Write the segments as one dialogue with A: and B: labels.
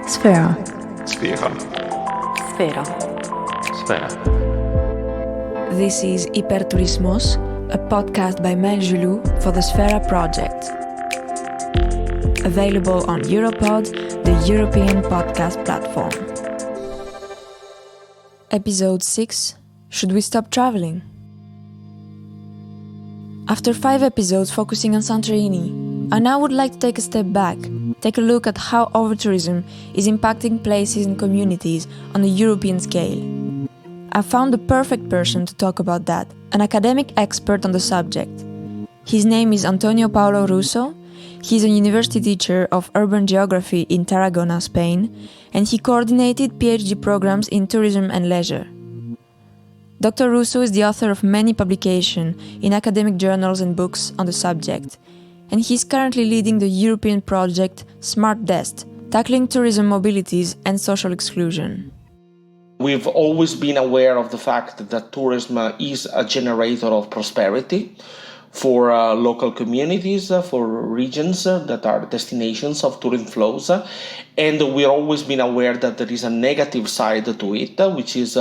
A: Sphera.
B: Sphera.
C: Sphera.
B: Sphera.
A: This is Hypertourismos, a podcast by Maëlle Julou for the Sphera project. Available on EuroPod, the European podcast platform. Episode 6. Should we stop traveling? After 5 episodes focusing on Santorini, I now would like to take a step back, take a look at how overtourism is impacting places and communities on a European scale. I found the perfect person to talk about that, an academic expert on the subject. His name is Paolo Russo. He's a university teacher of urban geography in Tarragona, Spain, and he coordinated PhD programs in tourism and leisure. Dr. Russo is the author of many publications in academic journals and books on the subject, and he's currently leading the European project SmartDest, tackling tourism mobilities and social exclusion.
D: We've always been aware of the fact that tourism is a generator of prosperity for local communities, for regions that are destinations of tourism flows. And we've always been aware that there is a negative side to it, which is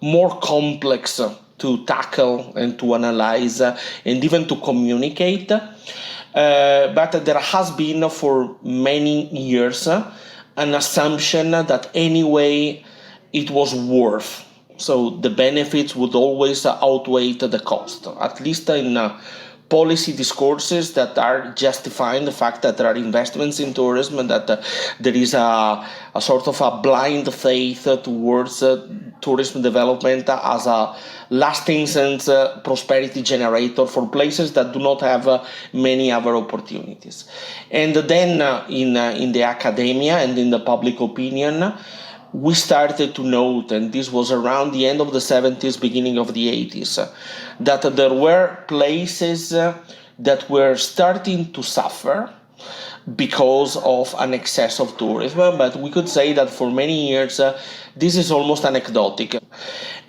D: more complex to tackle and to analyze and even to communicate. But there has been for many years an assumption that anyway it was worth. So the benefits would always outweigh the cost, at least in policy discourses that are justifying the fact that there are investments in tourism and that there is a sort of a blind faith towards tourism development as a lasting sense prosperity generator for places that do not have many other opportunities. And then in the academia and in the public opinion, we started to note, and this was around the end of the 70s, beginning of the 80s, that there were places that were starting to suffer because of an excess of tourism. But we could say that for many years, this is almost anecdotic.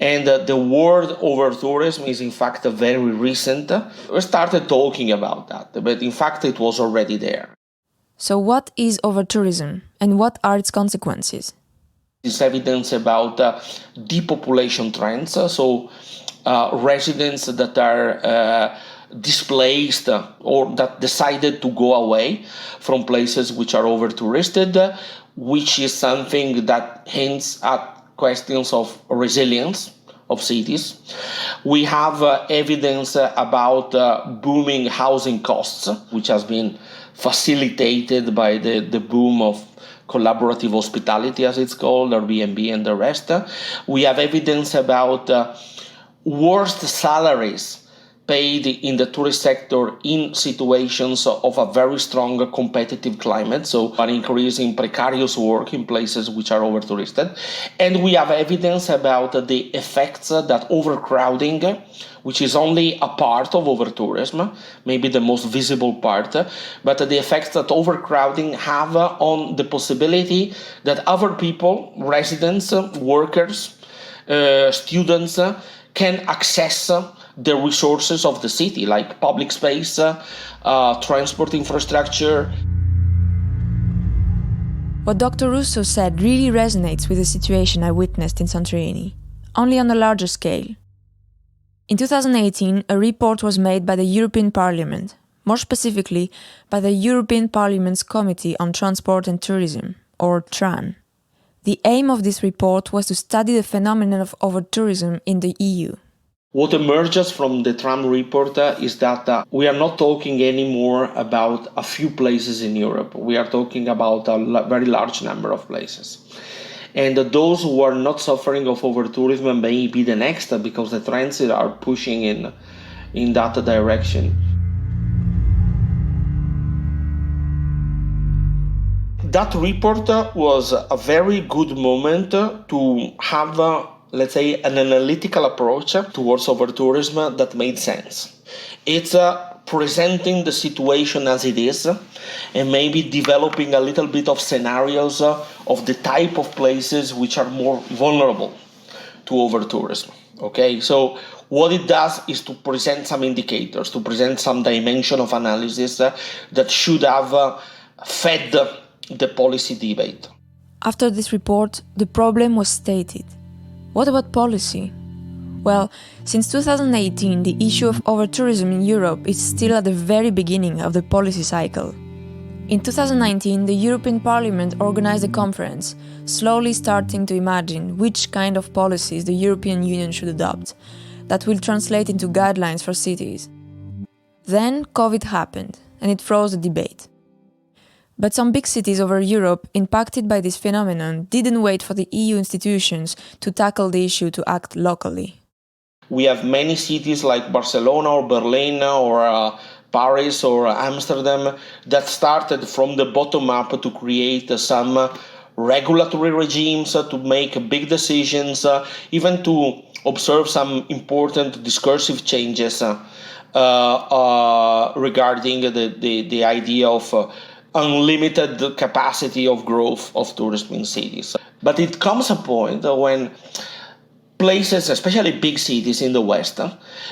D: And the word overtourism is in fact very recent. We started talking about that, but in fact it was already there.
A: So what is overtourism and what are its consequences?
D: It's evidence about depopulation trends, so residents that are displaced or that decided to go away from places which are over-touristed, which is something that hints at questions of resilience of cities. We have evidence about booming housing costs, which has been facilitated by the boom of collaborative hospitality, as it's called, Airbnb and the rest. We have evidence about worst salaries paid in the tourist sector in situations of a very strong competitive climate, so an increase in precarious work in places which are over-touristed. And we have evidence about the effects that overcrowding, which is only a part of over-tourism, maybe the most visible part, but the effects that overcrowding have on the possibility that other people, residents, workers, students, can access the resources of the city, like public space, transport infrastructure.
A: What Dr. Russo said really resonates with the situation I witnessed in Santorini, only on a larger scale. In 2018, a report was made by the European Parliament, more specifically by the European Parliament's Committee on Transport and Tourism, or TRAN. The aim of this report was to study the phenomenon of overtourism in the EU.
D: What emerges from the TRAN report is that we are not talking anymore about a few places in Europe. We are talking about a very large number of places. And those who are not suffering of overtourism may be the next, because the trends are pushing in that direction. That report was a very good moment to have let's say, an analytical approach towards overtourism that made sense. It's presenting the situation as it is and maybe developing a little bit of scenarios of the type of places which are more vulnerable to overtourism. Okay, so what it does is to present some indicators, to present some dimension of analysis that should have fed the policy debate.
A: After this report, the problem was stated. What about policy? Well, since 2018, the issue of overtourism in Europe is still at the very beginning of the policy cycle. In 2019, the European Parliament organized a conference, slowly starting to imagine which kind of policies the European Union should adopt, that will translate into guidelines for cities. Then COVID happened, and it froze the debate. But some big cities over Europe impacted by this phenomenon didn't wait for the EU institutions to tackle the issue to act locally.
D: We have many cities like Barcelona or Berlin or Paris or Amsterdam that started from the bottom up to create some regulatory regimes, to make big decisions, even to observe some important discursive changes regarding the idea of unlimited capacity of growth of tourism in cities. But it comes a point when places, especially big cities in the West,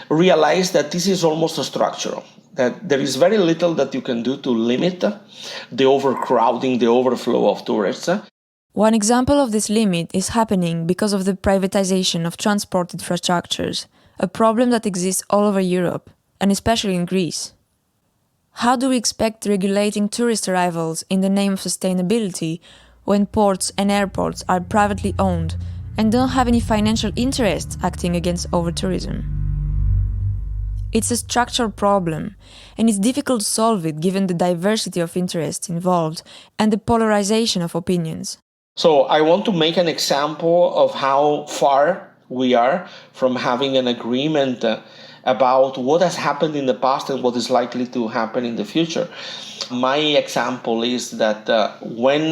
D: realize that this is almost structural, that there is very little that you can do to limit the overcrowding, the overflow of tourists.
A: One example of this limit is happening because of the privatization of transport infrastructures, a problem that exists all over Europe, and especially in Greece. How do we expect regulating tourist arrivals in the name of sustainability when ports and airports are privately owned and don't have any financial interests acting against overtourism? It's a structural problem, and it's difficult to solve it given the diversity of interests involved and the polarization of opinions.
D: So I want to make an example of how far we are from having an agreement about what has happened in the past and what is likely to happen in the future. My example is that when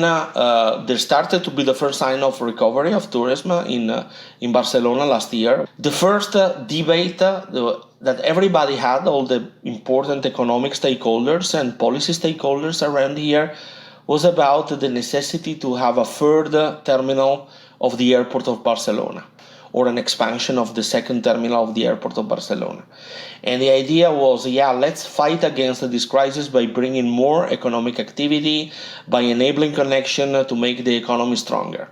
D: there started to be the first sign of recovery of tourism in Barcelona last year, the first debate that everybody had, all the important economic stakeholders and policy stakeholders around here, was about the necessity to have a third terminal of the airport of Barcelona, or an expansion of the second terminal of the airport of Barcelona. And the idea was, let's fight against this crisis by bringing more economic activity, by enabling connection to make the economy stronger.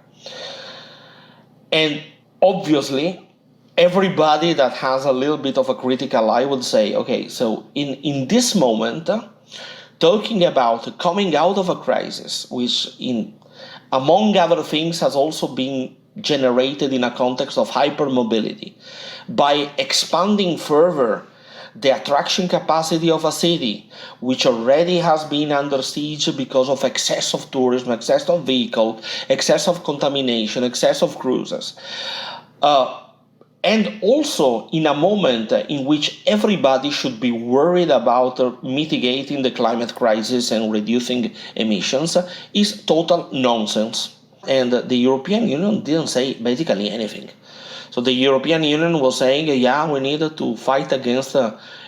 D: And obviously, everybody that has a little bit of a critical eye would say, okay, so in this moment, talking about coming out of a crisis, which among other things has also been generated in a context of hypermobility, by expanding further the attraction capacity of a city, which already has been under siege because of excess of tourism, excess of vehicles, excess of contamination, excess of cruises. And also in a moment in which everybody should be worried about mitigating the climate crisis and reducing emissions, is total nonsense. And the European Union didn't say basically anything. So the European Union was saying, we need to fight against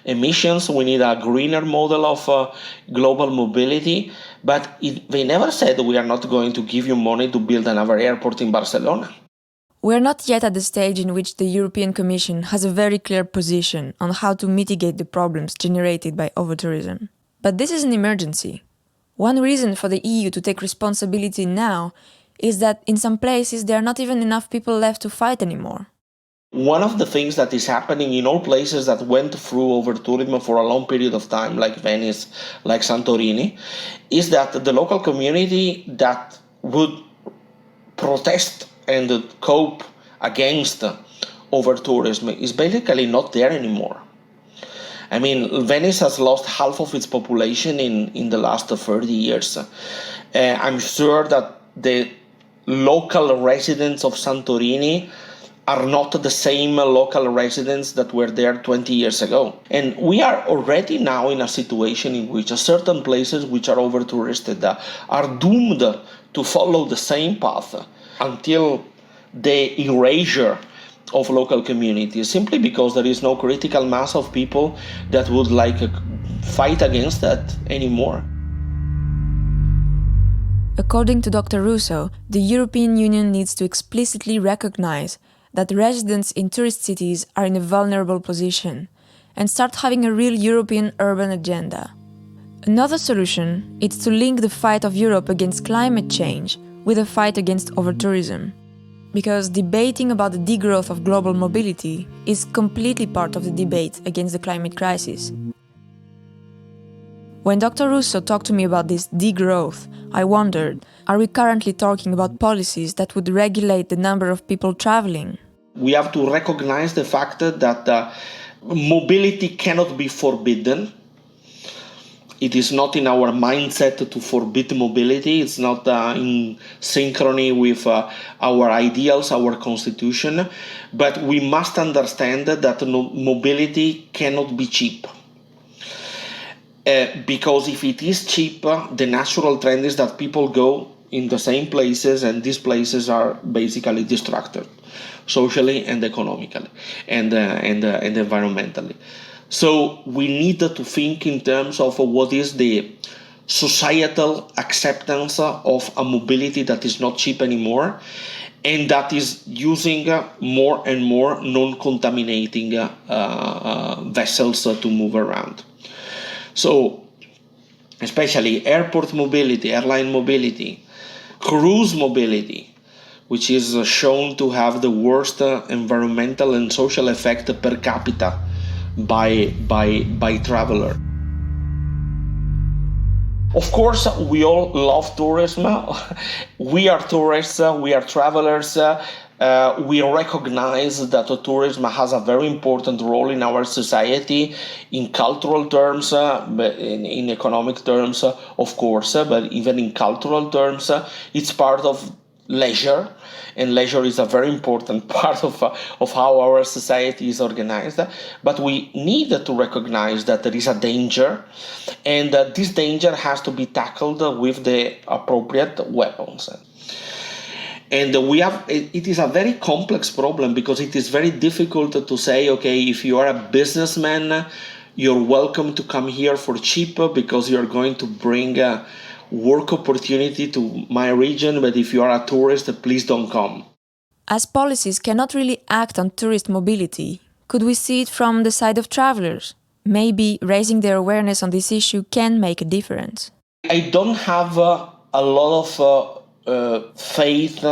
D: emissions, we need a greener model of global mobility, but they never said we are not going to give you money to build another airport in Barcelona.
A: We're not yet at the stage in which the European Commission has a very clear position on how to mitigate the problems generated by overtourism. But this is an emergency. One reason for the EU to take responsibility now is that in some places there are not even enough people left to fight anymore.
D: One of the things that is happening in all places that went through overtourism for a long period of time, like Venice, like Santorini, is that the local community that would protest and cope against overtourism is basically not there anymore. I mean, Venice has lost half of its population in the last 30 years. I'm sure that the local residents of Santorini are not the same local residents that were there 20 years ago. And we are already now in a situation in which certain places which are over-touristed are doomed to follow the same path until the erasure of local communities, simply because there is no critical mass of people that would fight against that anymore.
A: According to Dr. Russo, the European Union needs to explicitly recognize that residents in tourist cities are in a vulnerable position and start having a real European urban agenda. Another solution is to link the fight of Europe against climate change with a fight against overtourism. Because debating about the degrowth of global mobility is completely part of the debate against the climate crisis. When Dr. Russo talked to me about this degrowth, I wondered, are we currently talking about policies that would regulate the number of people traveling?
D: We have to recognize the fact that mobility cannot be forbidden. It is not in our mindset to forbid mobility. It's not in synchrony with our ideals, our constitution. But we must understand that mobility cannot be cheap. Because if it is cheap, the natural trend is that people go in the same places, and these places are basically destructed, socially and economically, and environmentally. So we need to think in terms of what is the societal acceptance of a mobility that is not cheap anymore, and that is using more and more non-contaminating vessels to move around. So, especially airport mobility, airline mobility, cruise mobility, which is shown to have the worst environmental and social effect per capita by traveler. Of course, we all love tourism. We are tourists, we are travelers. We recognize that tourism has a very important role in our society, in cultural terms, in economic terms, of course, but even in cultural terms, it's part of leisure, and leisure is a very important part of how our society is organized. But we need to recognize that there is a danger, and that this danger has to be tackled with the appropriate weapons. And it is a very complex problem, because it is very difficult to say, okay, if you are a businessman, you're welcome to come here for cheap because you're going to bring work opportunity to my region, but if you are a tourist, please don't come.
A: As policies cannot really act on tourist mobility, could we see it from the side of travelers? Maybe raising their awareness on this issue can make a difference.
D: I don't have a lot of faith,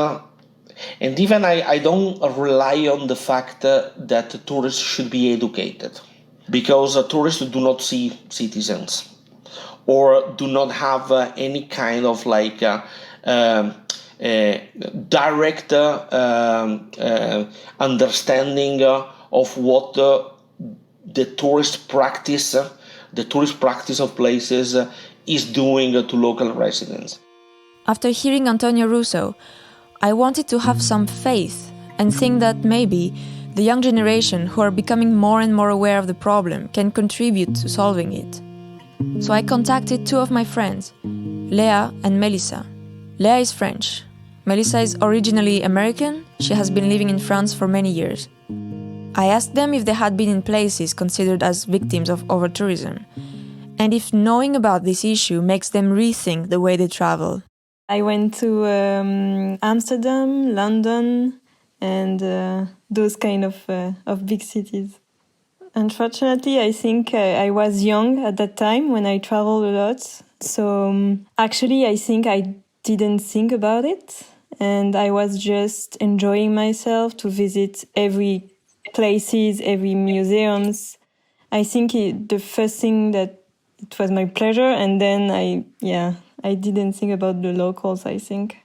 D: and even I don't rely on the fact that tourists should be educated, because tourists do not see citizens, or do not have any kind of direct understanding of what the tourist practice of places is doing to local residents.
A: After hearing Antonio Russo, I wanted to have some faith and think that maybe the young generation who are becoming more and more aware of the problem can contribute to solving it. So I contacted two of my friends, Léa and Melissa. Léa is French. Melissa is originally American. She has been living in France for many years. I asked them if they had been in places considered as victims of overtourism, and if knowing about this issue makes them rethink the way they travel.
C: I went to Amsterdam, London, and those kind of big cities. Unfortunately, I think I was young at that time when I traveled a lot. So actually, I think I didn't think about it. And I was just enjoying myself to visit every places, every museums. I think the first thing that it was my pleasure. And then I didn't think about the locals, I think.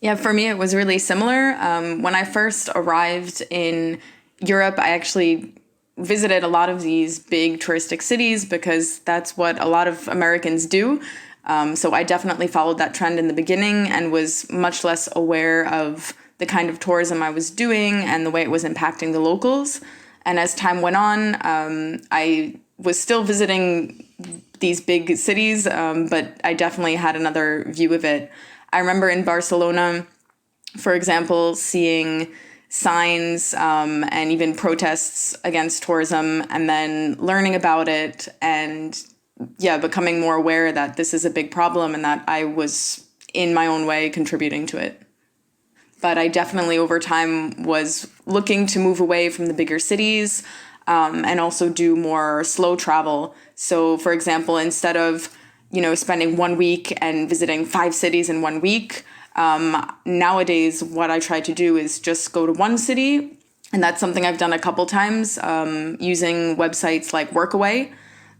E: Yeah, for me, it was really similar. When I first arrived in Europe, I actually visited a lot of these big touristic cities because that's what a lot of Americans do. So I definitely followed that trend in the beginning and was much less aware of the kind of tourism I was doing and the way it was impacting the locals. And as time went on, I was still visiting these big cities, but I definitely had another view of it. I remember in Barcelona, for example, seeing signs and even protests against tourism, and then learning about it and becoming more aware that this is a big problem and that I was in my own way contributing to it. But I definitely over time was looking to move away from the bigger cities and also do more slow travel. So for example, instead of spending 1 week and visiting 5 cities in 1 week, Nowadays, what I try to do is just go to one city, and that's something I've done a couple times using websites like Workaway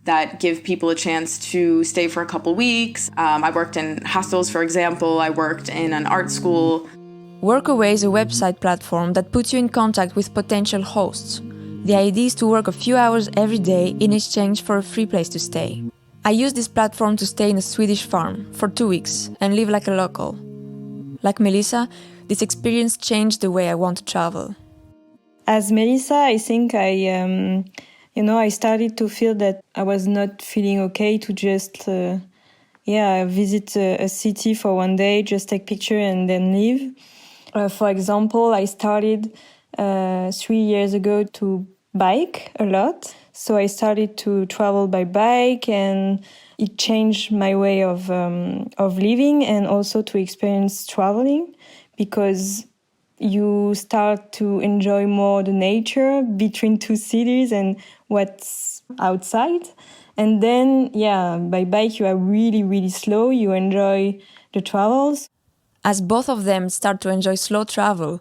E: that give people a chance to stay for a couple weeks. I worked in hostels, for example. I worked in an art school.
A: Workaway is a website platform that puts you in contact with potential hosts. The idea is to work a few hours every day in exchange for a free place to stay. I used this platform to stay in a Swedish farm for 2 weeks and live like a local. Like Melissa, this experience changed the way I want to travel.
C: As Melissa, I think I started to feel that I was not feeling okay to just, visit a city for one day, just take picture and then leave. For example, I started 3 years ago to bike a lot. So I started to travel by bike, and it changed my way of living and also to experience traveling, because you start to enjoy more the nature between two cities and what's outside. And then, by bike, you are really, really slow. You enjoy the travels.
A: As both of them start to enjoy slow travel,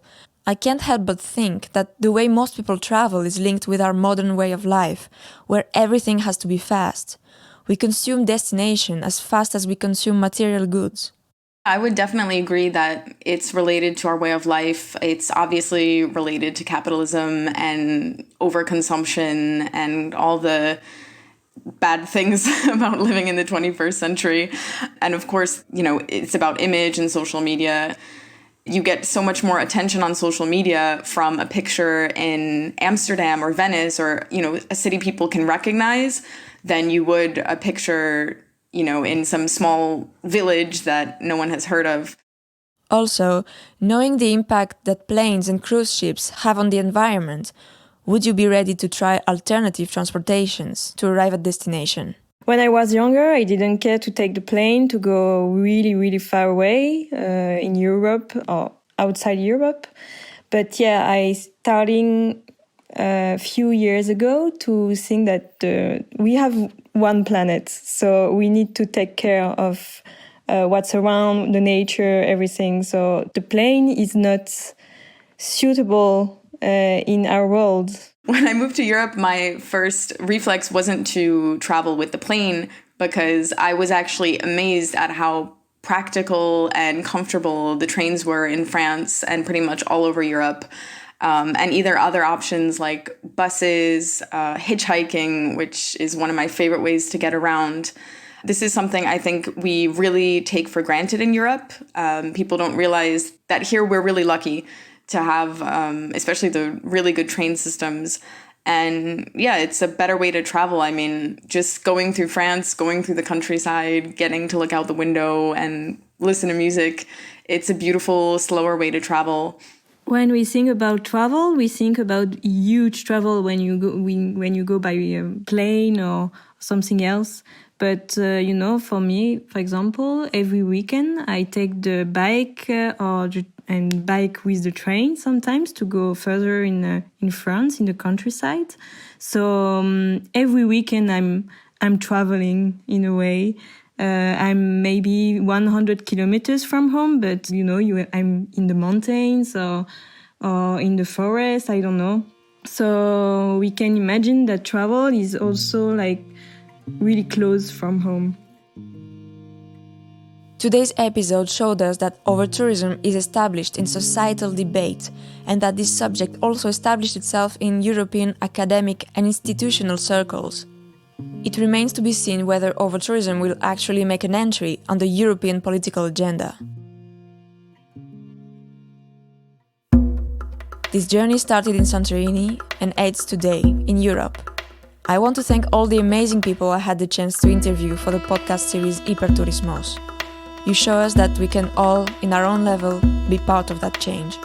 A: I can't help but think that the way most people travel is linked with our modern way of life, where everything has to be fast. We consume destination as fast as we consume material goods.
E: I would definitely agree that it's related to our way of life. It's obviously related to capitalism and overconsumption and all the bad things about living in the 21st century. And of course, it's about image and social media. You get so much more attention on social media from a picture in Amsterdam or Venice or, a city people can recognize than you would a picture, in some small village that no one has heard of.
A: Also, knowing the impact that planes and cruise ships have on the environment, would you be ready to try alternative transportations to arrive at destination?
C: When I was younger, I didn't care to take the plane to go really, really far away in Europe or outside Europe. But I starting a few years ago to think that we have one planet, so we need to take care of what's around, the nature, everything. So the plane is not suitable in our world.
E: When I moved to Europe, my first reflex wasn't to travel with the plane, because I was actually amazed at how practical and comfortable the trains were in France and pretty much all over Europe. And either other options like buses, hitchhiking, which is one of my favorite ways to get around. This is something I think we really take for granted in Europe. People don't realize that here we're really lucky to have, especially the really good train systems. And it's a better way to travel. I mean, just going through France, going through the countryside, getting to look out the window and listen to music. It's a beautiful, slower way to travel.
C: When we think about travel, we think about huge travel when you go by plane or something else. But, for me, for example, every weekend I take the bike and bike with the train sometimes to go further in France, in the countryside. So every weekend I'm traveling in a way. I'm maybe 100 kilometers from home, but I'm in the mountains or in the forest. I don't know. So we can imagine that travel is also like really close from home.
A: Today's episode showed us that overtourism is established in societal debate, and that this subject also established itself in European academic and institutional circles. It remains to be seen whether overtourism will actually make an entry on the European political agenda. This journey started in Santorini and ends today in Europe. I want to thank all the amazing people I had the chance to interview for the podcast series Hyperturismos. You show us that we can all, in our own level, be part of that change.